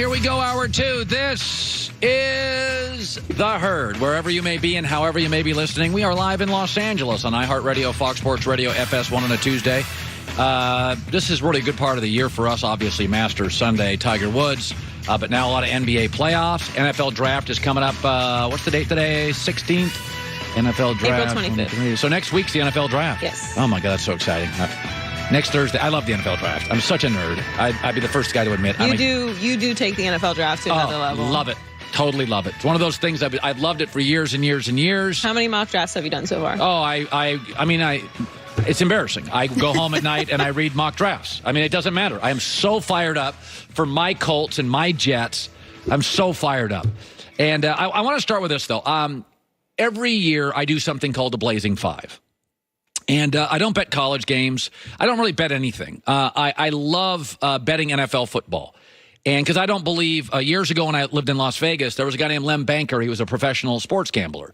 here we go, hour two. This is The Herd. Wherever you may be and however you may be listening, we are live in Los Angeles on iHeartRadio, Fox Sports Radio, FS1 on a Tuesday. This is really a good part of the year for us, obviously, Masters Sunday, Tiger Woods. But now a lot of NBA playoffs. NFL draft is coming up. What's the date today? 16th? NFL draft. April 25th. So next week's the NFL draft. Yes. Oh, my God, that's so exciting. Next Thursday. I love the NFL draft. I'm such a nerd. I'd be the first guy to admit. You do take the NFL draft to another level. Love it. Totally love it. It's one of those things I've loved it for years and years and years. How many mock drafts have you done so far? Oh, it's embarrassing. I go home at night and I read mock drafts. I mean, it doesn't matter. I am so fired up for my Colts and my Jets. I'm so fired up. And I want to start with this, though. Every year I do something called the Blazing Five. And I don't bet college games. I don't really bet anything. I love betting NFL football. And because I don't believe, years ago when I lived in Las Vegas, there was a guy named Lem Banker. He was a professional sports gambler.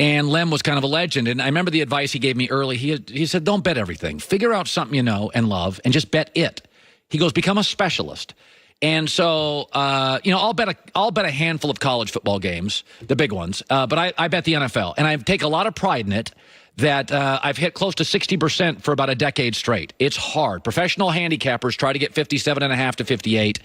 And Lem was kind of a legend. And I remember the advice he gave me early. He said, don't bet everything. Figure out something you know and love and just bet it. He goes, become a specialist. And so, I'll bet a handful of college football games, the big ones. But I bet the NFL. And I take a lot of pride in it. That I've hit close to 60% for about a decade straight. It's hard. Professional handicappers try to get 57.5 to 58.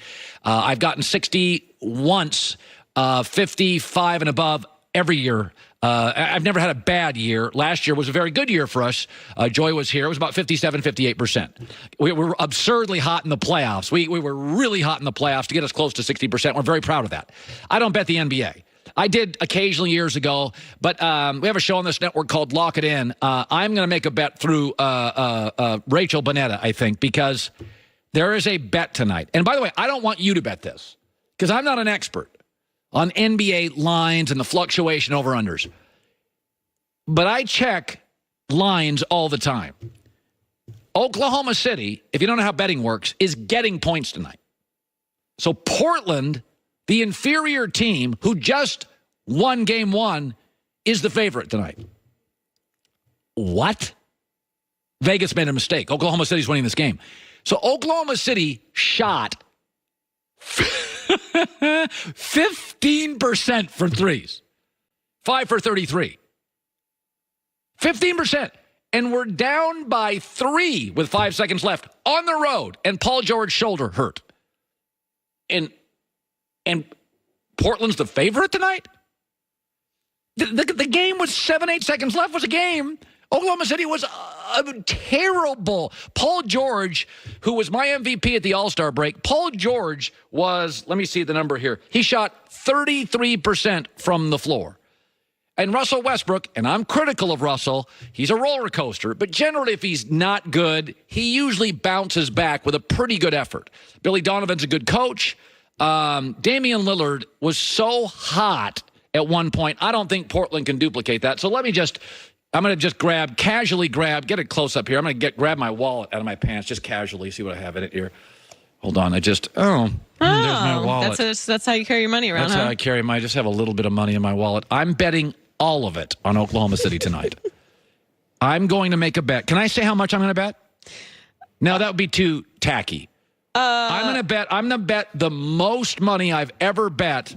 I've gotten 60 once, 55 and above every year. I've never had a bad year. Last year was a very good year for us. Joy was here. It was about 57, 58%. We were absurdly hot in the playoffs. We were really hot in the playoffs to get us close to 60%. We're very proud of that. I don't bet the NBA. I did occasionally years ago, but we have a show on this network called Lock It In. I'm going to make a bet through Rachel Bonetta, I think, because there is a bet tonight. And by the way, I don't want you to bet this because I'm not an expert on NBA lines and the fluctuation over-unders. But I check lines all the time. Oklahoma City, if you don't know how betting works, is getting points tonight. So Portland, the inferior team who just won game one, is the favorite tonight. What? Vegas made a mistake. Oklahoma City's winning this game. So Oklahoma City shot 15% from threes. 5 for 33. 15%. And we're down by 3 with 5 seconds left on the road. And Paul George's shoulder hurt. And Portland's the favorite tonight? The game was 7-8 seconds left was a game. Oklahoma City was terrible. Paul George, who was my MVP at the All-Star break, Paul George was, let me see the number here, he shot 33% from the floor. And Russell Westbrook, and I'm critical of Russell, he's a roller coaster, but generally if he's not good, he usually bounces back with a pretty good effort. Billy Donovan's a good coach. Damian Lillard was so hot at one point. I don't think Portland can duplicate that. So I'm going to just casually grab, get it close up here. I'm going to grab my wallet out of my pants, just casually, see what I have in it here. Hold on. There's my wallet. That's how you carry your money around, That's how I carry I just have a little bit of money in my wallet. I'm betting all of it on Oklahoma City tonight. I'm going to make a bet. Can I say how much I'm going to bet? No, that would be too tacky. I'm going to bet the most money I've ever bet,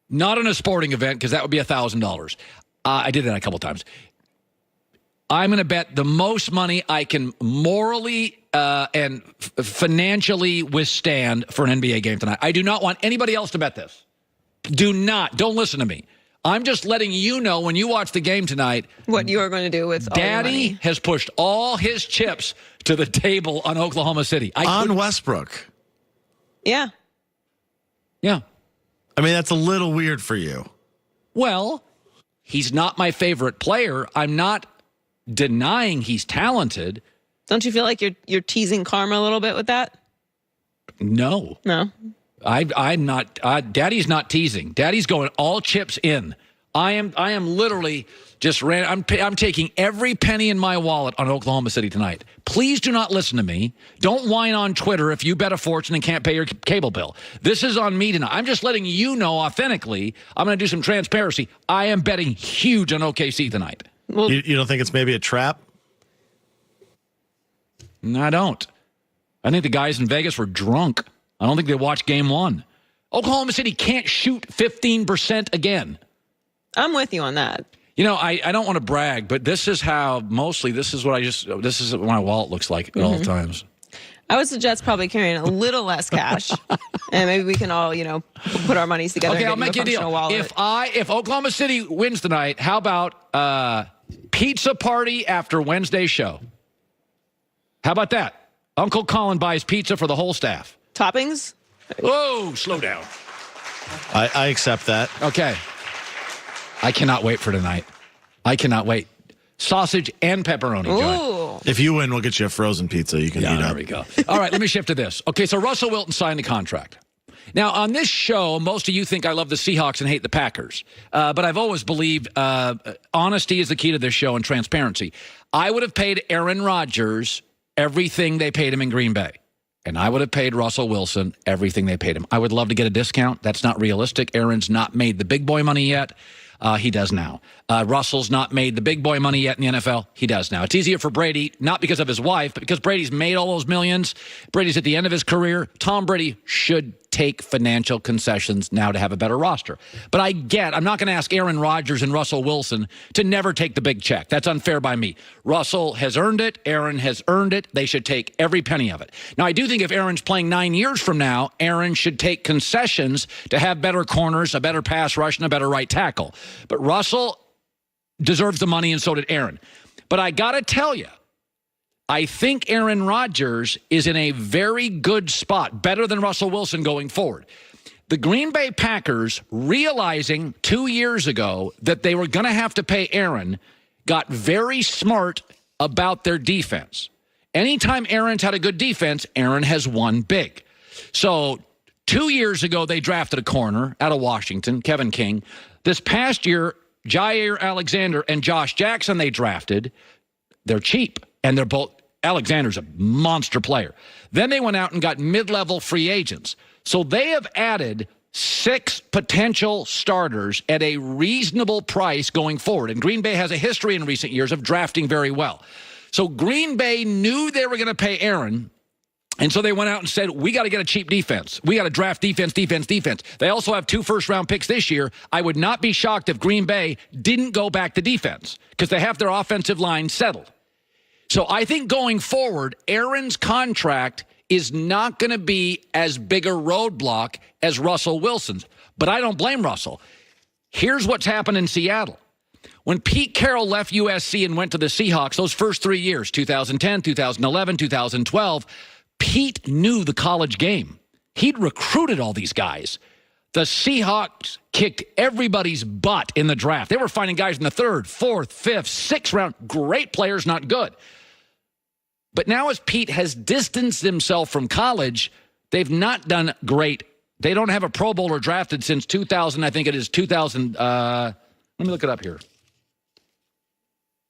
not in a sporting event, because that would be $1,000. I did that a couple times. I'm going to bet the most money I can morally and financially withstand for an NBA game tonight. I do not want anybody else to bet this. Don't listen to me. I'm just letting you know when you watch the game tonight what you are going to do with all your money. Daddy has pushed all his chips to the table on Oklahoma City. On Westbrook. Yeah. Yeah. I mean, that's a little weird for you. Well, he's not my favorite player. I'm not denying he's talented. Don't you feel like you're teasing karma a little bit with that? No. No. I'm not. Daddy's not teasing. Daddy's going all chips in. I am literally just I'm taking every penny in my wallet on Oklahoma City tonight. Please do not listen to me. Don't whine on Twitter if you bet a fortune and can't pay your cable bill. This is on me tonight. I'm just letting you know authentically. I'm going to do some transparency. I am betting huge on OKC tonight. Well, you don't think it's maybe a trap? No, I don't. I think the guys in Vegas were drunk. I don't think they watched game one. Oklahoma City can't shoot 15% again. I'm with you on that. You know, I don't want to brag, but this is what my wallet looks like at all times. I would suggest probably carrying a little less cash, and maybe we can all, put our monies together. Okay, and I'll make you a deal. Wallet. If Oklahoma City wins tonight, how about pizza party after Wednesday's show? How about that? Uncle Colin buys pizza for the whole staff. Toppings? Whoa, slow down. I accept that. Okay. I cannot wait for tonight. I cannot wait. Sausage and pepperoni, Joy. If you win, we'll get you a frozen pizza you can eat up. There we go. All right, let me shift to this. Okay, so Russell Wilson signed the contract. Now, on this show, most of you think I love the Seahawks and hate the Packers. But I've always believed honesty is the key to this show and transparency. I would have paid Aaron Rodgers everything they paid him in Green Bay. And I would have paid Russell Wilson everything they paid him. I would love to get a discount. That's not realistic. Aaron's not made the big boy money yet. He does now. Russell's not made the big boy money yet in the NFL. He does now. It's easier for Brady, not because of his wife, but because Brady's made all those millions. Brady's at the end of his career. Tom Brady should take financial concessions now to have a better roster. But I'm not going to ask Aaron Rodgers and Russell Wilson to never take the big check. That's unfair by me. Russell has earned it. Aaron has earned it. They should take every penny of it. Now, I do think if Aaron's playing 9 years from now, Aaron should take concessions to have better corners, a better pass rush, and a better right tackle. But Russell deserves the money, and so did Aaron. But I got to tell you, I think Aaron Rodgers is in a very good spot, better than Russell Wilson going forward. The Green Bay Packers, realizing 2 years ago that they were going to have to pay Aaron, got very smart about their defense. Anytime Aaron's had a good defense, Aaron has won big. So 2 years ago, they drafted a corner out of Washington, Kevin King. This past year, Jair Alexander and Josh Jackson they drafted. They're cheap, and they're both. Alexander's a monster player. Then they went out and got mid-level free agents. So they have added 6 potential starters at a reasonable price going forward. And Green Bay has a history in recent years of drafting very well. So Green Bay knew they were going to pay Aaron, and so they went out and said, we got to get a cheap defense. We got to draft defense. They also have 2 first-round picks this year. I would not be shocked if Green Bay didn't go back to defense because they have their offensive line settled. So I think going forward, Aaron's contract is not going to be as big a roadblock as Russell Wilson's. But I don't blame Russell. Here's what's happened in Seattle. When Pete Carroll left USC and went to the Seahawks, those first 3 years, 2010, 2011, 2012, Pete knew the college game. He'd recruited all these guys. The Seahawks kicked everybody's butt in the draft. They were finding guys in the 3rd, 4th, 5th, 6th round. Great players, not good. But now as Pete has distanced himself from college, they've not done great. They don't have a Pro Bowler drafted since 2000. I think it is 2000. Let me look it up here.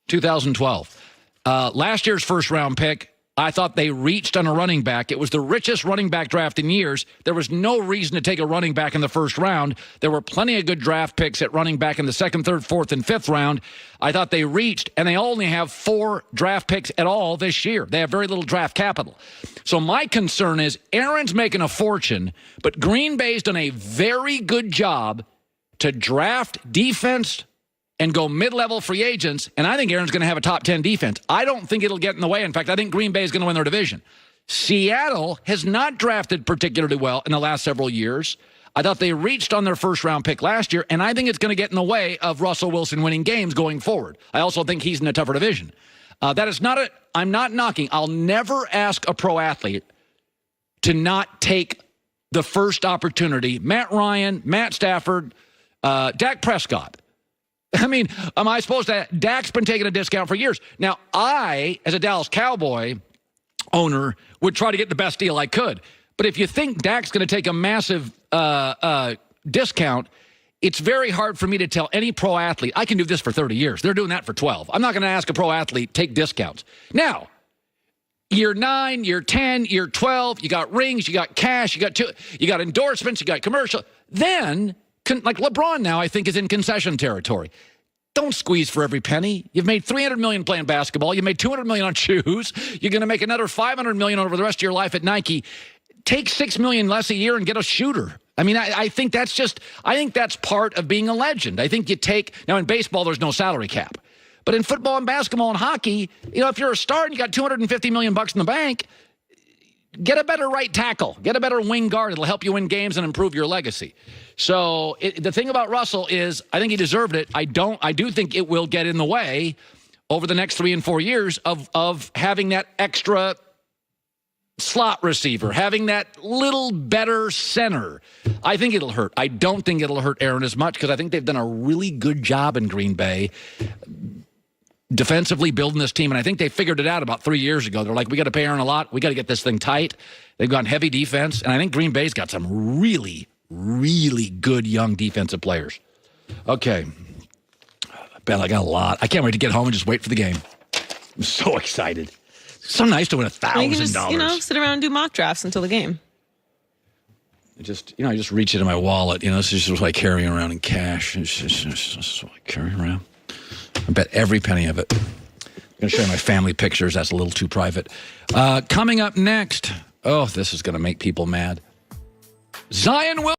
2012. Last year's first-round pick, I thought they reached on a running back. It was the richest running back draft in years. There was no reason to take a running back in the first round. There were plenty of good draft picks at running back in the 2nd, 3rd, 4th, and 5th round. I thought they reached, and they only have 4 draft picks at all this year. They have very little draft capital. So my concern is Aaron's making a fortune, but Green Bay's done a very good job to draft defense and go mid-level free agents, and I think Aaron's going to have a top 10 defense. I don't think it'll get in the way. In fact, I think Green Bay is going to win their division. Seattle has not drafted particularly well in the last several years. I thought they reached on their first-round pick last year, and I think it's going to get in the way of Russell Wilson winning games going forward. I also think he's in a tougher division. I'm not knocking. I'll never ask a pro athlete to not take the first opportunity. Matt Ryan, Matt Stafford, Dak Prescott. I mean, am I supposed to? Dak's been taking a discount for years. Now, I, as a Dallas Cowboy owner, would try to get the best deal I could. But if you think Dak's going to take a massive discount, it's very hard for me to tell any pro athlete, I can do this for 30 years. They're doing that for 12. I'm not going to ask a pro athlete, take discounts. Now, year 9, year 10, year 12, you got rings, you got cash, you got endorsements, you got commercial. Then, like LeBron now, I think, is in concession territory. Don't squeeze for every penny. You've made $300 million playing basketball. You made $200 million on shoes. You're going to make another $500 million over the rest of your life at Nike. take $6 million less a year and get a shooter. I mean, I think that's part of being a legend. I think now in baseball, there's no salary cap. But in football and basketball and hockey, if you're a star and you got $250 million in the bank, get a better right tackle. Get a better wing guard. It'll help you win games and improve your legacy. So the thing about Russell is I think he deserved it. I do think it will get in the way over the next 3 and 4 years of having that extra slot receiver, having that little better center. I think it'll hurt. I don't think it'll hurt Aaron as much because I think they've done a really good job in Green Bay defensively building this team, and I think they figured it out about 3 years ago. They're like, we got to pay Aaron a lot. We got to get this thing tight. They've gone heavy defense, and I think Green Bay's got some really, really good young defensive players. Okay. Ben, I got a lot. I can't wait to get home and just wait for the game. I'm so excited. It's so nice to win $1,000. You can just, sit around and do mock drafts until the game. I just reach into my wallet. This is just what I carry around in cash. It's just what I carry around. I bet every penny of it. I'm going to show you my family pictures. That's a little too private. Coming up next. Oh, this is going to make people mad. Zion will.